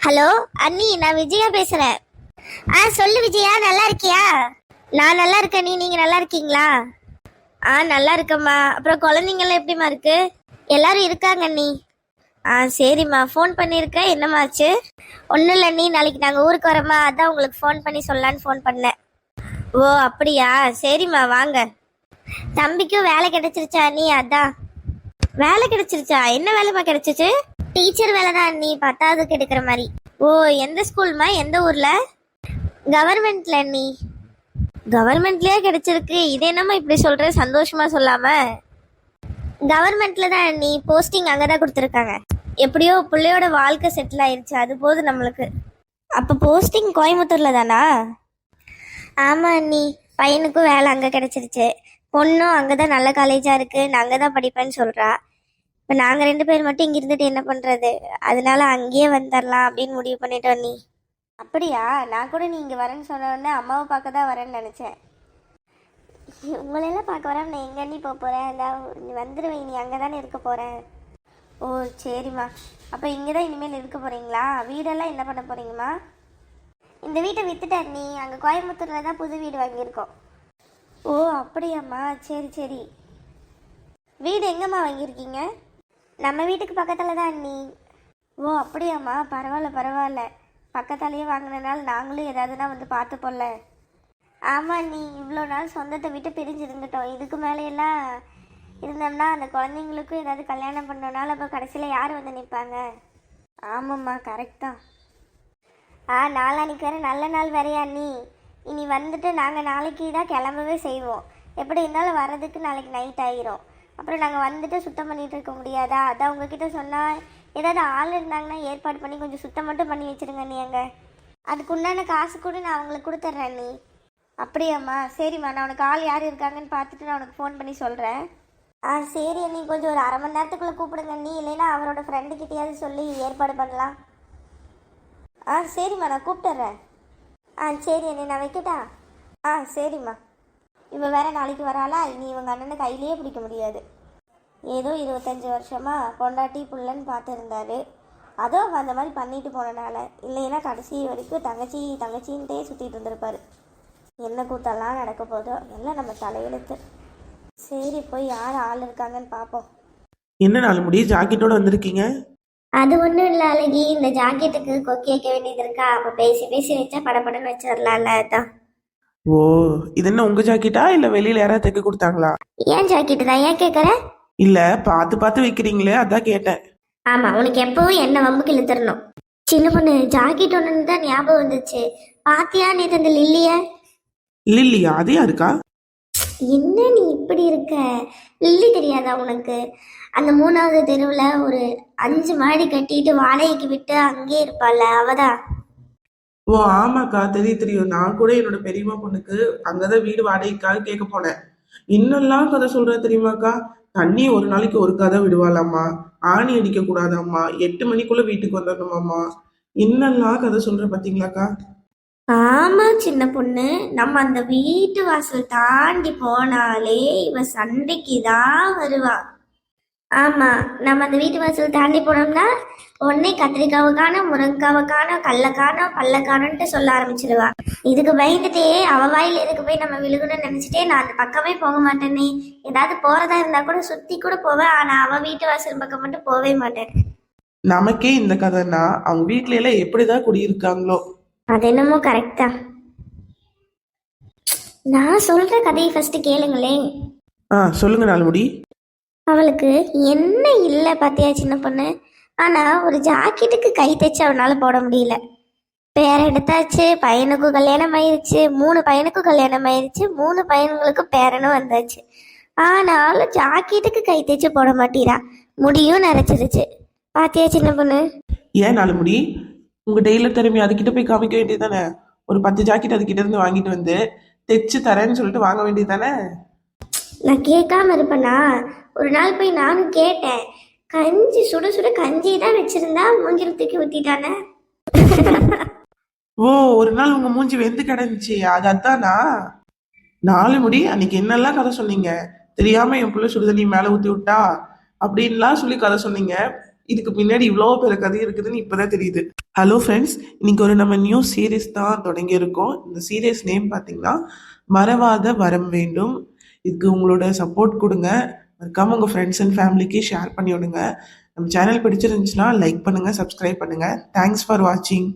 Hello அண்ணி, நான் விஜயா பேசுறேன். சொல்லு விஜயா, நல்லா இருக்கியா? நான் நல்லா இருக்கேன். நீங்க நல்லா இருக்கீங்களா? நல்லா இருக்கம்மா. அப்புறம் குழந்தைங்களாம் எப்படிம்மா இருக்கு? எல்லாரும் இருக்காங்க அண்ணி. சரிம்மா. ஃபோன் பண்ணியிருக்க, என்னம்மாச்சு? ஒன்றும் இல்லை அண்ணி, நாளைக்கு நாங்கள் ஊருக்கு வரோம்மா, அதான் உங்களுக்கு ஃபோன் பண்ணி சொல்லலான்னு ஃபோன் பண்ணேன். ஓ அப்படியா, சரிம்மா வாங்க. தம்பிக்கும் வேலை கிடைச்சிருச்சா அண்ணி? அதான். வேலை கிடைச்சிருச்சா? என்ன வேலைமா கிடைச்சிச்சு? டீச்சர் வேலை தான் அண்ணி, 10வது எடுக்கிற மாதிரி. ஓ, எந்த ஸ்கூல்மா, எந்த ஊர்ல? கவர்மெண்ட்ல அண்ணி. கவர்மெண்ட்லயே கிடைச்சிருக்கு. இது என்னம்மா இப்படி சொல்ற, சந்தோஷமா சொல்லாம? கவர்மெண்ட்ல தான் அண்ணி, போஸ்டிங் அங்கதான் கொடுத்துருக்காங்க. எப்படியோ பிள்ளையோட வாழ்க்கை செட்டில் ஆயிடுச்சு, அது போதும் நம்மளுக்கு. அப்ப போஸ்டிங் கோயம்புத்தூர்ல தானா? ஆமா அண்ணி, பையனுக்கும் வேலை அங்க கிடைச்சிருச்சு. பொண்ணும் அங்கதான் நல்ல காலேஜா இருக்கு, நான் அங்கதான் படிப்பேன்னு சொல்றா. இப்போ நாங்கள் 2 பேர் மட்டும் இங்கே இருந்துட்டு என்ன பண்ணுறது? அதனால அங்கேயே வந்துடலாம் அப்படின்னு முடிவு பண்ணிட்டோம் நீ. அப்படியா? நான் கூட நீ இங்கே வரேன்னு சொன்ன உடனே அம்மாவை பார்க்க தான் வரேன்னு நினச்சேன். உங்களெல்லாம் பார்க்க வரேன். நான் எங்கே நீ போக போகிறேன்? நீ வந்துடுவேன், நீ அங்கே தானே இருக்க போகிறேன். ஓ சரிம்மா. அப்போ இங்கே தான் இனிமேல் இருக்க போகிறீங்களா? வீடெல்லாம் என்ன பண்ண போகிறீங்கம்மா? இந்த வீட்டை விற்றுட்டேன் நீ, அங்கே கோயம்புத்தூரில் தான் புது வீடு வாங்கியிருக்கோம். ஓ அப்படியாம்மா, சரி சரி. வீடு எங்கம்மா வாங்கியிருக்கீங்க? நம்ம வீட்டுக்கு பக்கத்தில் தான் நீ. ஓ அப்படியாம்மா, பரவாயில்ல பரவாயில்ல. பக்கத்தாலேயே வாங்கினால நாங்களும் ஏதாவதுனா வந்து பார்த்துப்போம்ல. ஆமாம் நீ, இவ்வளோ நாள் சொந்தத்தை விட்டு பிரிஞ்சு இருந்துட்டோம். இதுக்கு மேலேயெல்லாம் இருந்தோம்னா அந்த குழந்தைங்களுக்கும் ஏதாவது கல்யாணம் பண்ணனால அப்போ கடைசியில் யார் வந்து நிற்பாங்க? ஆமாம்மா, கரெக்ட் தான். நாளானிக்கு வேறு நல்ல நாள் வேறையா நீ. இனி வந்துட்டு நாங்கள் நாளைக்கு தான் கிளம்பவே செய்வோம். எப்படி இருந்தாலும் வர்றதுக்கு நாளைக்கு நைட் ஆகிரும். அப்புறம் நாங்கள் வந்துட்டு சுத்தம் பண்ணிகிட்டு இருக்க முடியாதா? அதான் உங்ககிட்ட சொன்னால் ஏதாவது ஆள் இருந்தாங்கன்னா ஏற்பாடு பண்ணி கொஞ்சம் சுத்தம் மட்டும் பண்ணி வச்சுருங்க நீ. அங்கே அதுக்கு உண்டான காசு கூட நான் அவங்களுக்கு கொடுத்துட்றேன் நீ. அப்படியாம்மா, சரிம்மா. நான் உனக்கு ஆள் யார் இருக்காங்கன்னு பார்த்துட்டு நான் உனக்கு ஃபோன் பண்ணி சொல்கிறேன். சரி அண்ணி, கொஞ்சம் ஒரு 1/2 மணி நேரத்துக்குள்ளே கூப்பிடுங்க நீ. இல்லைன்னா அவரோட ஃப்ரெண்டுக்கிட்டையாவது சொல்லி ஏற்பாடு பண்ணலாம். சரிம்மா, நான் கூப்பிட்டுறேன். சரி அண்ணி, நான் வைக்கட்டா? சரிம்மா. இவன் வேற நாளைக்கு வராளா? இனி இவங்க அண்ணனை கையிலேயே பிடிக்க முடியாது. ஏதோ 25 வருஷமா பொண்டாட்டி புள்ளன்னு பார்த்துருந்தாரு. அதோ அந்த மாதிரி பண்ணிட்டு போனனால, இல்லைன்னா கடைசி வரைக்கும் தங்கச்சி தங்கச்சின்ட்டே சுற்றிட்டு இருந்திருப்பாரு. என்ன கூத்தெல்லாம் நடக்க போதோ, எல்லாம் நம்ம தலையெழுத்து. சரி, போய் யார் ஆள் இருக்காங்கன்னு பார்ப்போம். என்ன நாள் முடி ஜாக்கெட்டோட வந்திருக்கீங்க? அது ஒன்றும் இல்லை அழகி, இந்த ஜாக்கெட்டுக்கு கொக்கி வைக்க வேண்டியது இருக்கா? அப்போ பேசி பேசி வச்சா படப்படன்னு வச்சிடலாம்ல, தான். ஓ, இது என்ன உங்க ஜாக்கெட்டா இல்ல வெளியில யாராவது தைக்க கொடுத்தாங்களா? ஏன் ஜாக்கெட்டு தான், ஏன் கேட்குற? இல்ல, பார்த்து பார்த்து வைக்கிறீங்களே, அதான் கேட்டேன். ஆமா, உனக்கு எப்பவும் என்ன வம்புக்கு இழுத்துறணும். சின்ன பொண்ணு, ஜாக்கெட் ஒன்று தான் ஞாபகம் வந்துச்சு. பாத்தியா நேற்று அந்த லில்லிய? லில்லியா? அது யாருக்கா? என்ன நீ இப்படி இருக்க? லில்லி தெரியாதா உனக்கு? அந்த 3வது தெருவில் ஒரு 5 மாடி கட்டிட்டு வாடகைக்கு விட்டு அங்கேயே இருப்பாள், அவதான். ஓ ஆமாக்கா, தெரியும் தெரியும். நான் கூட என்னோட பெரியம்மா பொண்ணுக்கு அங்கதான் வீடு வாடகைக்காக கேட்க போனேன். இன்னெல்லாம் கதை சொல்ற தெரியுமாக்கா? தண்ணி ஒரு நாளைக்கு ஒரு கதை விடுவாளாம்மா, ஆணி அடிக்க கூடாதாம்மா, 8 மணிக்குள்ள வீட்டுக்கு வந்துடணுமாம்மா. இன்னெல்லாம் கதை சொல்ற பாத்தீங்களாக்கா? ஆமா சின்ன பொண்ணு, நம்ம அந்த வீட்டு வாசல் தாண்டி போனாலே இவ சண்டைக்கு தான் வருவா. ஆமா, நம்ம அந்த வீட்டு வாசல் தாண்டி போனோம்னா உடனே கத்திரிக்காவை காணோம், முருங்கைக்காவை காணோம், கடலை காணோம், பல்ல காணோன்ட்டு சொல்ல ஆரம்பிச்சிருவா. இதுக்கு பயந்துட்டே அவ வாயில எதுக்கு போய் நம்ம விழுகணும்னு நினைச்சிட்டே நான் அந்த பக்கமே போக மாட்டேனே. ஏதாவது போறதா இருந்தா கூட சுத்தி கூட போவேன், ஆனா அவ வீட்டு வாசல் பக்கம் மட்டும் போவே மாட்டேன். நமக்கே இந்த கதைன்னா அவங்க வீட்ல எல்லாம் எப்படிதான் குடியிருக்காங்களோ. அது என்னமோ கரெக்டா. நான் சொல்ற கதையை ஃபர்ஸ்ட் கேளுங்களே. சொல்லுங்க நாள்முடி. அவளுக்கு என்ன இல்லை பாத்தியா சின்ன பொண்ணு? ஆனா ஒரு ஜாக்கெட்டுக்கு கை தைச்சு அவனால போட முடியல. பேர எடுத்தாச்சு, பையனுக்கும் கல்யாணம் ஆயிடுச்சு, 3 பையனுக்கும் கல்யாணம் ஆயிடுச்சு, 3 பையன்களுக்கும் பேரனும் வந்தாச்சு. ஆனாலும் ஜாக்கெட்டுக்கு கை தைச்சு போட மாட்டீரா, முடியும் நரைச்சிருச்சு. பாத்தியா சின்ன பொண்ணு? ஏன் நாள்முடி, உங்க டெய்லர் திறமை அதுக்கிட்ட போய் காமிக்க வேண்டியதானே? ஒரு 10 ஜாக்கெட் அதுக்கிட்ட இருந்து வாங்கிட்டு வந்து தைச்சு தரேன்னு சொல்லிட்டு வாங்க வேண்டியதானே? நான் கேட்காம இருப்பேனா? ஒரு நாள் போய் நானும் கேட்டேன். கஞ்சி சுட சுட கஞ்சி தான் வச்சிருந்தா மூஞ்சில தூக்கி ஊத்திட்டானே. ஓ, ஒரு நாள் உங்க மூஞ்சி வெந்து கிடந்துச்சு, அது அதானா? நாள்முடி, அன்னைக்கு என்னெல்லாம் கதை சொன்னீங்க தெரியாம? என் பிள்ளை சுடுதண்ணி மேல ஊத்தி விட்டா அப்படின்லாம் சொல்லி கதை சொன்னீங்க. இதுக்கு பின்னாடி இவ்வளோ பெரிய கதை இருக்குதுன்னு இப்பதான் தெரியுது. ஹலோ ஃப்ரெண்ட்ஸ், இன்னைக்கு ஒரு நம்ம நியூ சீரீஸ் தான் தொடங்கியிருக்கோம். இந்த சீரீஸ் நேம் பார்த்தீங்கன்னா மறவாத வரம் வேண்டும். இதுக்கு உங்களோட சப்போர்ட் கொடுங்க. மறக்காம உங்க ஃப்ரெண்ட்ஸ் அண்ட் ஃபேமிலிக்கு ஷேர் பண்ணி விடுங்க. நம்ம சேனல் பிடிச்சிருந்துச்சுன்னா லைக் பண்ணுங்க, சப்ஸ்கிரைப் பண்ணுங்க. தேங்க்ஸ் ஃபார் வாட்சிங்.